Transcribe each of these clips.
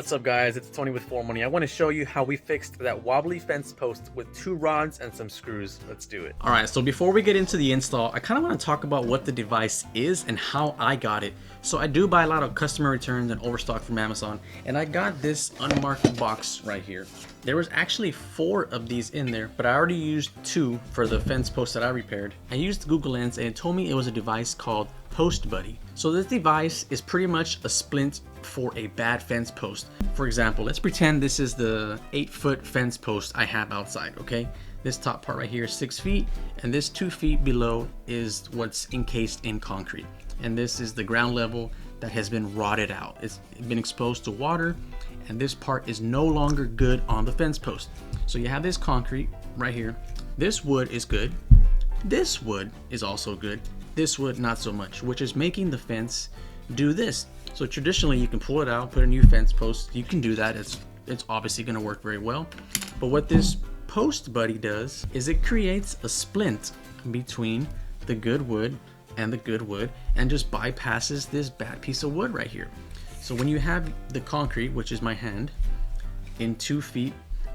What's up guys, it's Tony with 4 Money. I want to show you how we fixed that wobbly fence post with 2 rods and some screws. Let's do it. Alright, so before we get into the install, I kind of want to talk about what the device is and how I got it. So I do buy a lot of customer returns and overstock from Amazon, and I got this unmarked box right here. There was actually 4 of these in there, but I already used 2 for the fence post that I repaired. I used Google Lens and it told me it was a device called Post Buddy. So this device is pretty much a splint for a bad fence post. For example, let's pretend this is the 8-foot fence post I have outside, okay? This top part right here is 6 feet, and this 2 feet below is what's encased in concrete. And this is the ground level that has been rotted out. It's been exposed to water, and this part is no longer good on the fence post. So you have this concrete right here. This wood is good. This wood is also good. This wood not so much, which is making the fence do this. So traditionally you can pull it out, put a new fence post. You can do that. It's obviously going to work very well. But what this Post Buddy does is it creates a splint between the good wood and the good wood and just bypasses this bad piece of wood right here. So when you have the concrete, which is my hand, in 2 feet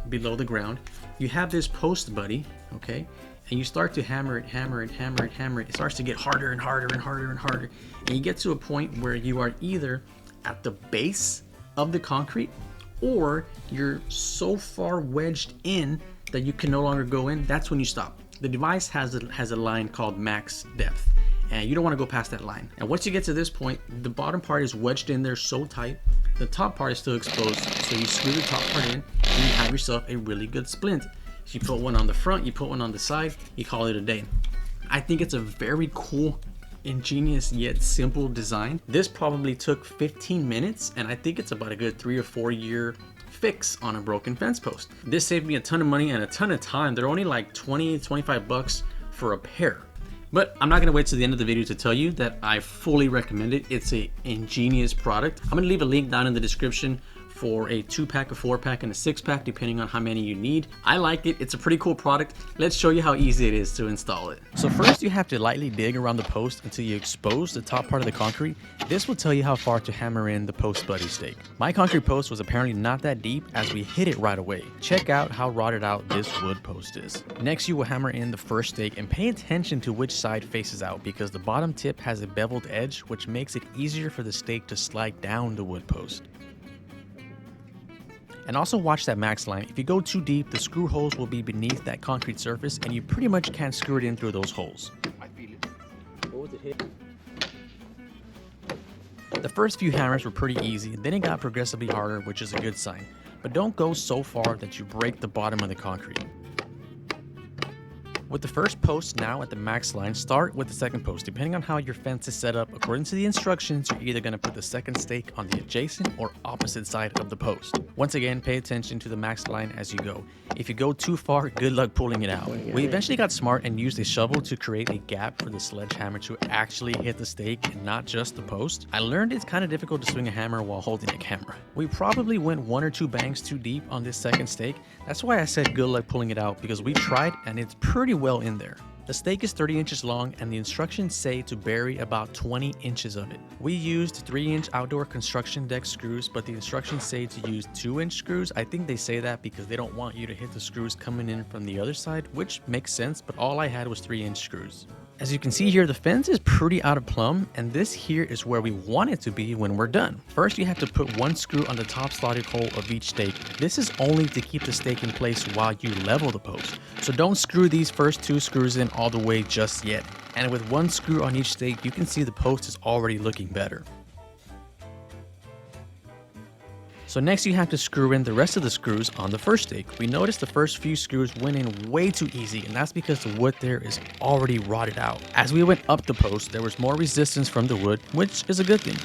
below the ground, you have this Post Buddy, okay? And you start to hammer it, hammer it, hammer it, hammer it. It starts to get harder and harder and harder and harder. And you get to a point where you are either at the base of the concrete or you're so far wedged in that you can no longer go in. That's when you stop. The device has a line called max depth, and you don't want to go past that line. And once you get to this point, the bottom part is wedged in there so tight, the top part is still exposed. So you screw the top part in and you have yourself a really good splint. You put one on the front, you put one on the side, you call it a day. I think it's a very cool, ingenious yet simple design. This probably took 15 minutes, and I think it's about a good 3 or 4 year fix on a broken fence post. This saved me a ton of money and a ton of time. They're only like 20-25 bucks for a pair. But I'm not gonna wait till the end of the video to tell you that I fully recommend it. It's an ingenious product. I'm gonna leave a link down in the description for a 2-pack, a 4-pack, and a 6-pack, depending on how many you need. I like it. It's a pretty cool product. Let's show you how easy it is to install it. So first you have to lightly dig around the post until you expose the top part of the concrete. This will tell you how far to hammer in the Post Buddy stake. My concrete post was apparently not that deep as we hit it right away. Check out how rotted out this wood post is. Next you will hammer in the first stake and pay attention to which side faces out, because the bottom tip has a beveled edge, which makes it easier for the stake to slide down the wood post. And also watch that max line. If you go too deep, the screw holes will be beneath that concrete surface and you pretty much can't screw it in through those holes. I feel it. What was it hit? The first few hammers were pretty easy, then it got progressively harder, which is a good sign. But don't go so far that you break the bottom of the concrete. With the first post now at the max line, start with the second post. Depending on how your fence is set up, according to the instructions, you're either going to put the second stake on the adjacent or opposite side of the post. Once again, pay attention to the max line as you go. If you go too far, good luck pulling it out. We eventually got smart and used a shovel to create a gap for the sledgehammer to actually hit the stake and not just the post. I learned it's kind of difficult to swing a hammer while holding a camera. We probably went 1 or 2 bangs too deep on this second stake. That's why I said good luck pulling it out, because we tried and it's pretty well in there. The stake is 30 inches long and the instructions say to bury about 20 inches of it. We used 3-inch outdoor construction deck screws, but the instructions say to use 2-inch screws. I think they say that because they don't want you to hit the screws coming in from the other side, which makes sense, but all I had was 3-inch screws. As you can see here, the fence is pretty out of plumb, and this here is where we want it to be when we're done. First, you have to put 1 screw on the top slotted hole of each stake. This is only to keep the stake in place while you level the post. So don't screw these first 2 screws in all the way just yet. And with 1 screw on each stake, you can see the post is already looking better. So next you have to screw in the rest of the screws on the first stake. We noticed the first few screws went in way too easy, and that's because the wood there is already rotted out. As we went up the post, there was more resistance from the wood, which is a good thing.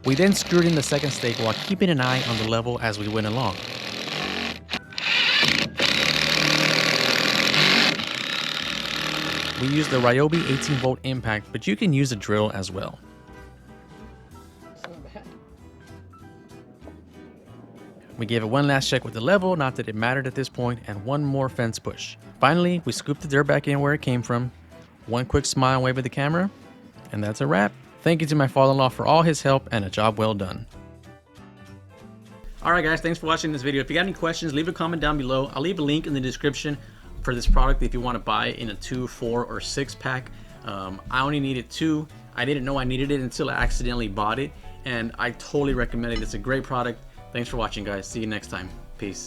We then screwed in the second stake while keeping an eye on the level as we went along. We used the Ryobi 18-volt impact, but you can use a drill as well. We gave it one last check with the level, not that it mattered at this point, and one more fence push. Finally, we scooped the dirt back in where it came from, One quick smile and wave at the camera, and that's a wrap. Thank you to my father-in-law for all his help and a job well done. Alright guys, thanks for watching this video. If you got any questions, leave a comment down below. I'll leave a link in the description for this product if you want to buy it in a 2, 4, or 6 pack. I only needed 2. I didn't know I needed it until I accidentally bought it, and I totally recommend it. It's a great product. Thanks for watching guys. See you next time. Peace.